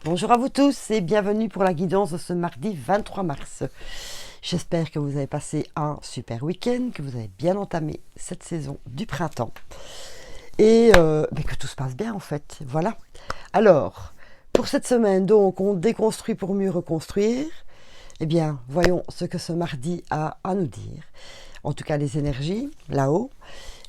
Bonjour à vous tous et bienvenue pour la guidance de ce mardi 23 mars. J'espère que vous avez passé un super week-end, que vous avez bien entamé cette saison du printemps et que tout se passe bien en fait. Voilà. Alors, pour cette semaine, donc, on déconstruit pour mieux reconstruire. Eh bien, voyons ce que ce mardi a à nous dire. En tout cas, les énergies, là-haut.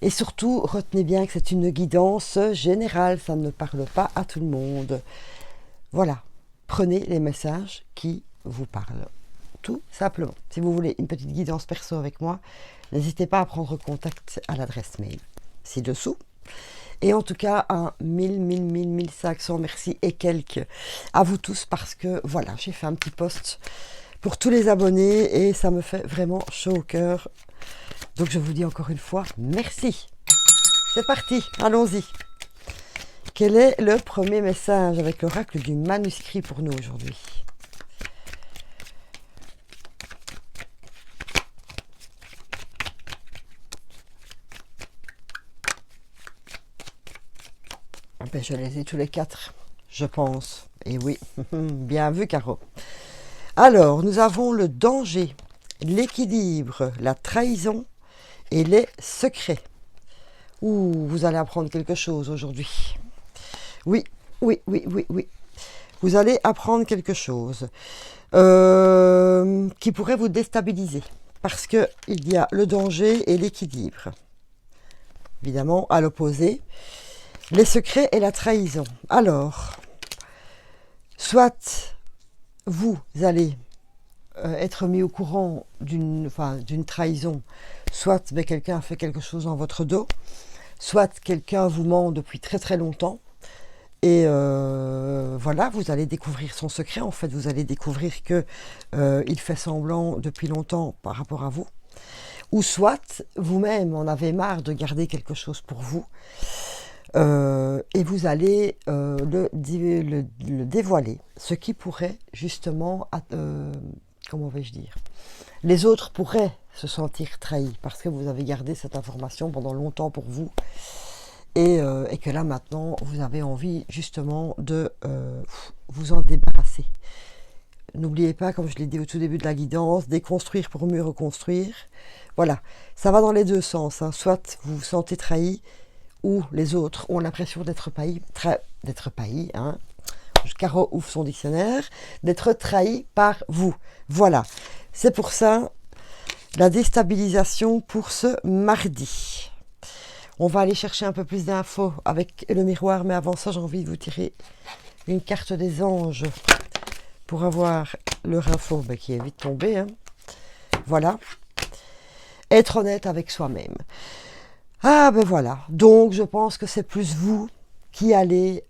Et surtout, retenez bien que c'est une guidance générale, ça ne parle pas à tout le monde. Voilà, prenez les messages qui vous parlent, tout simplement. Si vous voulez une petite guidance perso avec moi, n'hésitez pas à prendre contact à l'adresse mail ci-dessous. Et en tout cas, un 1500 merci et quelques à vous tous parce que voilà, j'ai fait un petit post pour tous les abonnés et ça me fait vraiment chaud au cœur. Donc je vous dis encore une fois, merci. C'est parti, allons-y. Quel est le premier message avec l'oracle du manuscrit pour nous aujourd'hui? Ben, je les ai tous les quatre, je pense. Et oui, bien vu, Caro. Alors, nous avons le danger, l'équilibre, la trahison et les secrets. Ouh, vous allez apprendre quelque chose aujourd'hui. Oui, oui, oui, oui, oui. Vous allez apprendre quelque chose qui pourrait vous déstabiliser. Parce qu'il y a le danger et l'équilibre. Évidemment, à l'opposé, les secrets et la trahison. Alors, soit vous allez être mis au courant d'une trahison, soit quelqu'un a fait quelque chose dans votre dos, soit quelqu'un vous ment depuis très très longtemps, et voilà, vous allez découvrir son secret. En fait, vous allez découvrir que il fait semblant depuis longtemps par rapport à vous, ou soit vous-même en avez marre de garder quelque chose pour vous, et vous allez le dévoiler, ce qui pourrait justement, comment vais-je dire, les autres pourraient se sentir trahis parce que vous avez gardé cette information pendant longtemps pour vous, et que là maintenant vous avez envie justement de vous en débarrasser. N'oubliez pas, comme je l'ai dit au tout début de la guidance, déconstruire pour mieux reconstruire. Voilà, ça va dans les deux sens, hein. Soit vous vous sentez trahi, ou les autres ont l'impression d'être payés, hein. Caro ouvre son dictionnaire, d'être trahi par vous. Voilà, c'est pour ça la déstabilisation pour ce mardi. On va aller chercher un peu plus d'infos avec le miroir, mais avant ça, j'ai envie de vous tirer une carte des anges pour avoir leur info qui est vite tombée, hein. Voilà, être honnête avec soi-même. Ah ben voilà, donc je pense que c'est plus vous qui allez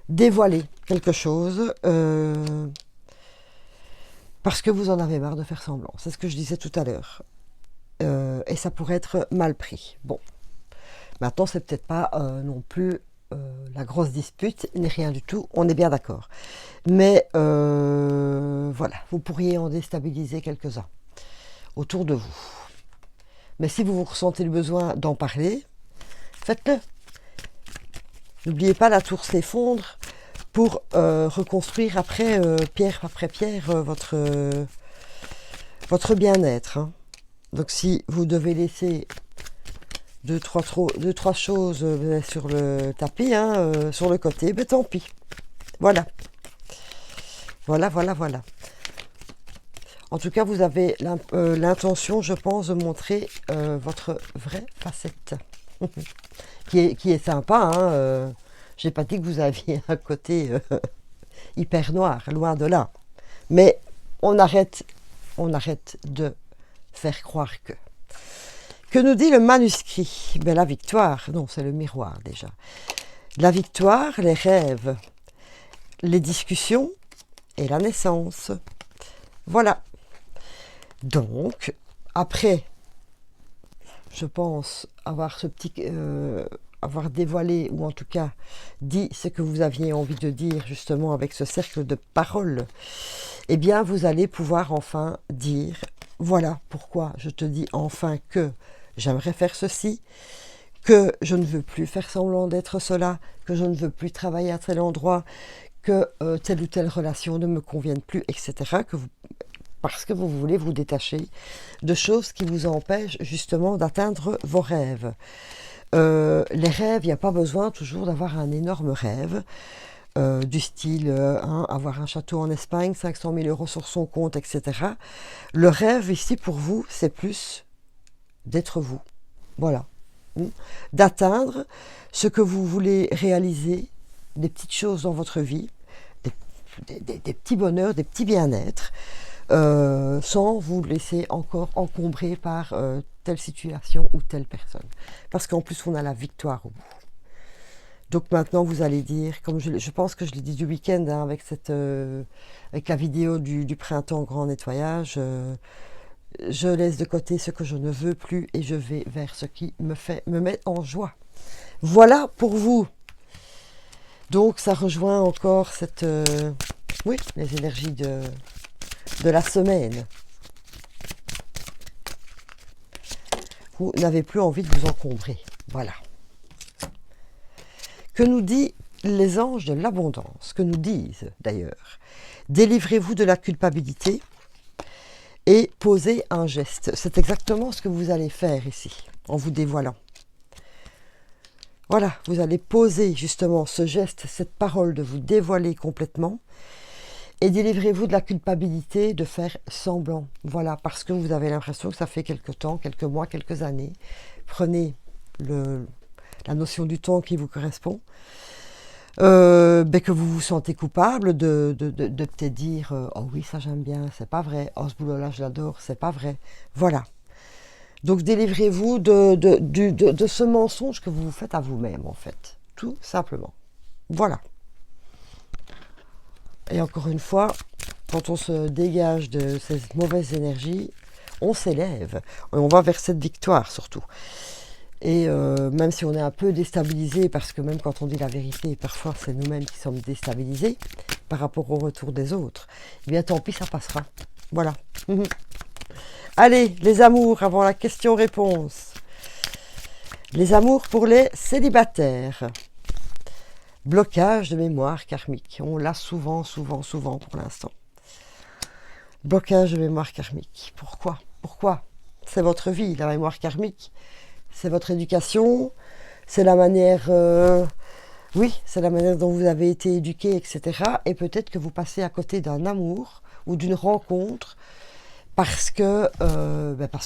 dévoiler quelque chose parce que vous en avez marre de faire semblant. C'est ce que je disais tout à l'heure. Et ça pourrait être mal pris. Bon, maintenant c'est peut-être pas non plus la grosse dispute, ni rien du tout, on est bien d'accord. Mais voilà, vous pourriez en déstabiliser quelques-uns autour de vous. Mais si vous ressentez le besoin d'en parler, faites-le. N'oubliez pas, la tour s'effondre pour reconstruire pierre après pierre, votre bien-être, hein. Donc si vous devez laisser deux, trois choses sur le tapis, hein, sur le côté, ben tant pis. Voilà. Voilà, voilà, voilà. En tout cas, vous avez l'intention, je pense, de montrer votre vraie facette. qui est sympa, hein. J'ai pas dit que vous aviez un côté hyper noir, loin de là. Mais on arrête de faire croire que. Que nous dit le manuscrit? Ben, la victoire, non, c'est le miroir déjà. La victoire, les rêves, les discussions et la naissance. Voilà. Donc, après, je pense avoir avoir dévoilé, ou en tout cas dit ce que vous aviez envie de dire justement avec ce cercle de paroles, eh bien vous allez pouvoir enfin dire, voilà pourquoi je te dis enfin que j'aimerais faire ceci, que je ne veux plus faire semblant d'être cela, que je ne veux plus travailler à tel endroit, que telle ou telle relation ne me convienne plus, etc. Parce que vous voulez vous détacher de choses qui vous empêchent justement d'atteindre vos rêves. Les rêves, il n'y a pas besoin toujours d'avoir un énorme rêve, du style avoir un château en Espagne, 500 000 € sur son compte, etc. Le rêve ici pour vous, c'est plus d'être vous. Voilà. D'atteindre ce que vous voulez réaliser, des petites choses dans votre vie, des petits bonheurs, des petits bien-être, sans vous laisser encore encombrer par telle situation ou telle personne. Parce qu'en plus, on a la victoire au bout. Donc maintenant, vous allez dire, comme je pense que je l'ai dit du week-end, hein, avec la vidéo du printemps grand nettoyage, je laisse de côté ce que je ne veux plus et je vais vers ce qui me met en joie. Voilà pour vous. Donc ça rejoint encore oui, les énergies de la semaine. Vous n'avez plus envie de vous encombrer. Voilà. Que nous disent les anges de l'abondance? Que nous disent d'ailleurs? Délivrez-vous de la culpabilité et posez un geste. C'est exactement ce que vous allez faire ici, en vous dévoilant. Voilà, vous allez poser justement ce geste, cette parole de vous dévoiler complètement et délivrez-vous de la culpabilité de faire semblant. Voilà, parce que vous avez l'impression que ça fait quelque temps, quelques mois, quelques années. Prenez la notion du temps qui vous correspond. Que vous vous sentez coupable de peut-être dire oh oui, ça j'aime bien, c'est pas vrai. Oh, ce boulot-là, je l'adore, c'est pas vrai. Voilà. Donc délivrez-vous de ce mensonge que vous vous faites à vous-même, en fait. Tout simplement. Voilà. Et encore une fois, quand on se dégage de ces mauvaises énergies, on s'élève. Et on va vers cette victoire, surtout. Et même si on est un peu déstabilisé, parce que même quand on dit la vérité, parfois c'est nous-mêmes qui sommes déstabilisés par rapport au retour des autres, eh bien tant pis, ça passera. Voilà. Allez, les amours, avant la question-réponse. Les amours pour les célibataires. Blocage de mémoire karmique. On l'a souvent pour l'instant. Blocage de mémoire karmique. Pourquoi? C'est votre vie, la mémoire karmique. C'est votre éducation, c'est la manière, c'est la manière dont vous avez été éduqué, etc. Et peut-être que vous passez à côté d'un amour ou d'une rencontre parce que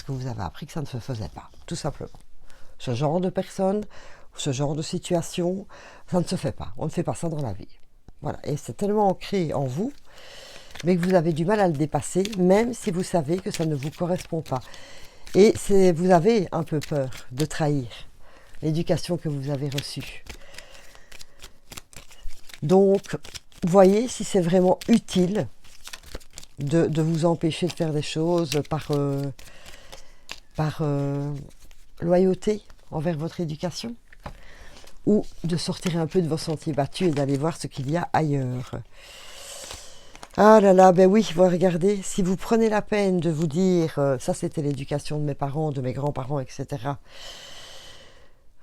vous avez appris que ça ne se faisait pas, tout simplement. Ce genre de personne, ce genre de situation, ça ne se fait pas. On ne fait pas ça dans la vie. Voilà. Et c'est tellement ancré en vous, mais que vous avez du mal à le dépasser, même si vous savez que ça ne vous correspond pas. Et vous avez un peu peur de trahir l'éducation que vous avez reçue. Donc, voyez si c'est vraiment utile de vous empêcher de faire des choses par loyauté envers votre éducation, ou de sortir un peu de vos sentiers battus et d'aller voir ce qu'il y a ailleurs. Ah là là, ben oui, vous regardez, si vous prenez la peine de vous dire, ça c'était l'éducation de mes parents, de mes grands-parents, etc.,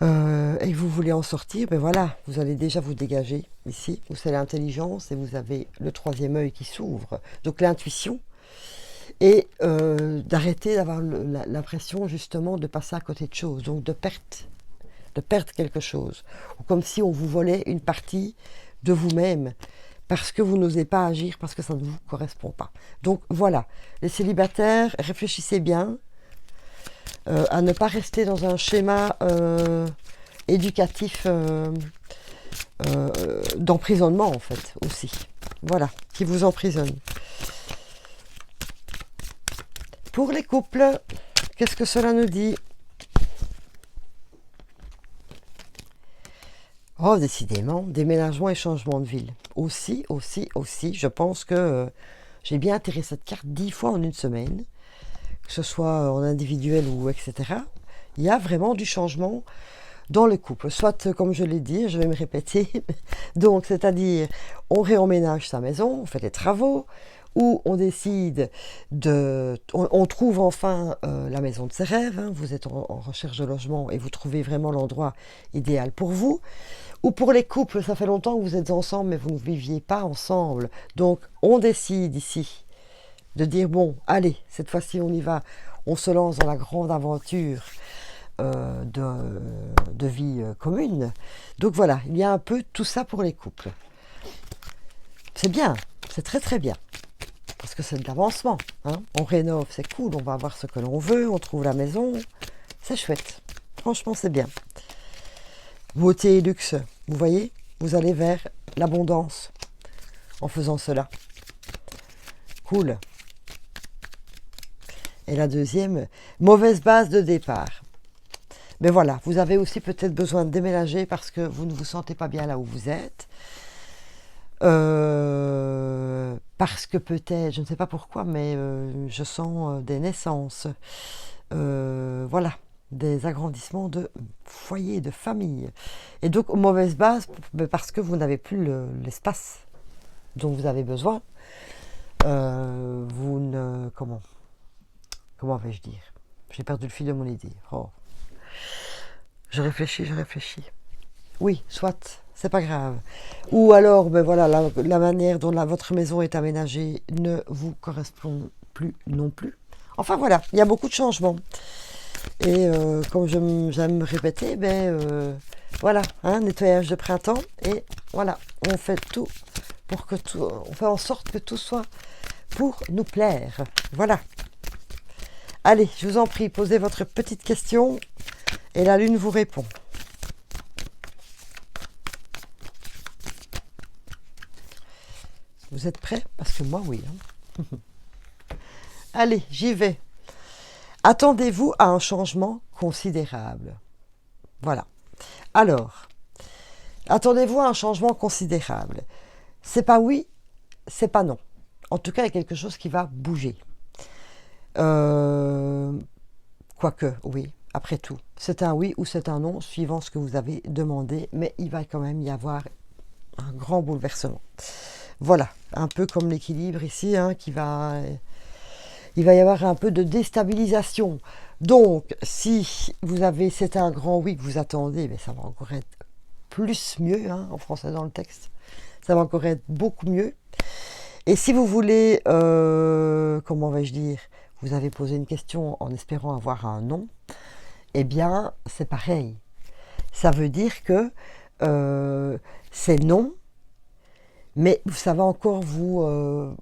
et que vous voulez en sortir, ben voilà, vous allez déjà vous dégager ici, où c'est l'intelligence, et vous avez le troisième œil qui s'ouvre, donc l'intuition, et d'arrêter d'avoir l'impression justement de passer à côté de choses, donc de perdre quelque chose, ou comme si on vous volait une partie de vous-même, parce que vous n'osez pas agir, parce que ça ne vous correspond pas. Donc voilà, les célibataires, réfléchissez bien à ne pas rester dans un schéma éducatif d'emprisonnement, en fait, aussi. Voilà, qui vous emprisonne. Pour les couples, qu'est-ce que cela nous dit? Oh, décidément, déménagement et changement de ville. Aussi, je pense que j'ai bien atterré cette carte 10 fois en une semaine, que ce soit en individuel ou etc. Il y a vraiment du changement dans le couple. Soit, comme je l'ai dit, je vais me répéter, donc c'est-à-dire, on réemménage sa maison, on fait des travaux, ou on décide de... On trouve enfin la maison de ses rêves, hein, vous êtes en recherche de logement et vous trouvez vraiment l'endroit idéal pour vous. Ou pour les couples, ça fait longtemps que vous êtes ensemble mais vous ne viviez pas ensemble. Donc on décide ici de dire bon, allez, cette fois-ci on y va, on se lance dans la grande aventure de vie commune. Donc voilà, il y a un peu tout ça pour les couples. C'est bien, c'est très très bien. Parce que c'est de l'avancement. Hein. On rénove, c'est cool, on va avoir ce que l'on veut, on trouve la maison. C'est chouette. Franchement, c'est bien. Beauté et luxe, vous voyez, vous allez vers l'abondance en faisant cela. Cool. Et la deuxième, mauvaise base de départ. Mais voilà, vous avez aussi peut-être besoin de déménager parce que vous ne vous sentez pas bien là où vous êtes. Parce que peut-être, je ne sais pas pourquoi, mais je sens des naissances. Voilà, des agrandissements de foyer, de famille. Et donc, mauvaise base, parce que vous n'avez plus l'espace dont vous avez besoin. Vous ne... Comment vais-je dire? J'ai perdu le fil de mon idée. Oh. Je réfléchis. Oui, soit, c'est pas grave. Ou alors, ben voilà, la manière dont votre maison est aménagée ne vous correspond plus non plus. Enfin voilà, il y a beaucoup de changements. Et comme j'aime me répéter, ben voilà, hein, nettoyage de printemps. Et voilà, on fait tout pour que tout, on fait en sorte que tout soit pour nous plaire. Voilà. Allez, je vous en prie, posez votre petite question et la lune vous répond. Vous êtes prêts? Parce que moi, oui. Hein. Allez, j'y vais. Attendez-vous à un changement considérable? Voilà. Alors, attendez-vous à un changement considérable? C'est pas oui, c'est pas non. En tout cas, il y a quelque chose qui va bouger. Quoique, oui, après tout. C'est un oui ou c'est un non, suivant ce que vous avez demandé, mais il va quand même y avoir un grand bouleversement. Voilà, un peu comme l'équilibre ici, hein, il va y avoir un peu de déstabilisation. Donc, si vous avez, c'est un grand oui que vous attendez, mais ça va encore être plus mieux, hein, en français dans le texte. Ça va encore être beaucoup mieux. Et si vous voulez, comment vais-je dire, vous avez posé une question en espérant avoir un non, eh bien, c'est pareil. Ça veut dire que c'est non, mais ça va encore vous...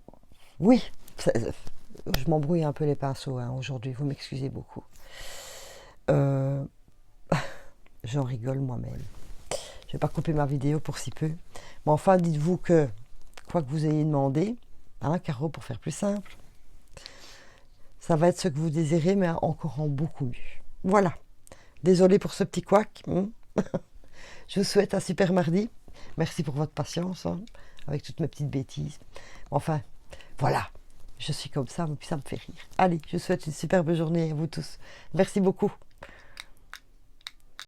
oui, je m'embrouille un peu les pinceaux hein, aujourd'hui, vous m'excusez beaucoup. J'en rigole moi-même. Je ne vais pas couper ma vidéo pour si peu. Mais enfin, dites-vous que, quoi que vous ayez demandé, hein, Caro, pour faire plus simple, ça va être ce que vous désirez, mais encore en beaucoup mieux. Voilà. Désolée pour ce petit couac. Je vous souhaite un super mardi. Merci pour votre patience, hein, avec toutes mes petites bêtises. Enfin, voilà. Je suis comme ça, mais puis ça me fait rire. Allez, je vous souhaite une superbe journée à vous tous. Merci beaucoup.